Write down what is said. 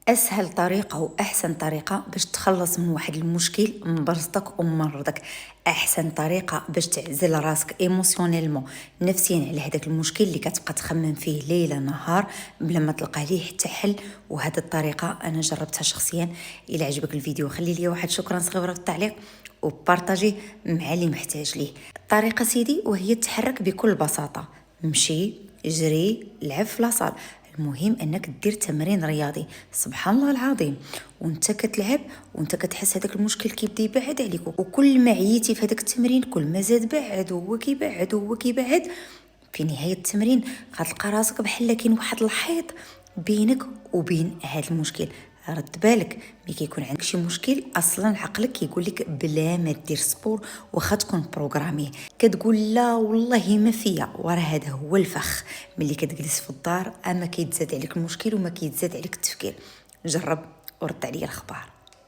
اسهل طريقه واحسن طريقه باش تخلص من واحد المشكل مبرزطك وممرضك. احسن طريقه باش تعزل راسك ايموشنيلمون نفسيا على هذاك المشكل اللي كتبقى تخمم فيه ليله نهار بلا ما تلقى ليه حتى حل. وهذه الطريقه انا جربتها شخصيا. الى عجبك الفيديو خلي لي واحد شكرا صغيره في التعليق وبارطاجي مع اللي محتاج ليه. الطريقه سيدي وهي تحرك بكل بساطه، مشي جري لعب في لاصال، المهم انك دير تمرين رياضي. سبحان الله العظيم، وانت كتلعب وانت كتحس هذاك المشكل كيبدا يبعد عليك، وكل ما عييتي في هذاك التمرين كل ما زاد بعد وهو كيبعد وهو كيبعد. في نهايه التمرين غتلقى راسك بحال كاين واحد الحيط بينك وبين هذا المشكل. رد بالك ملي كيكون عندك شي مشكل اصلا عقلك كيقول لك بلا ما دير سبور واخا تكون بروغرامي، كتقول لا والله ما فيا، وراه هذا هو الفخ. ملي كتجلس في الدار اما كيتزاد عليك المشكل وما كيتزاد عليك التفكير. جرب ورد عليا الاخبار.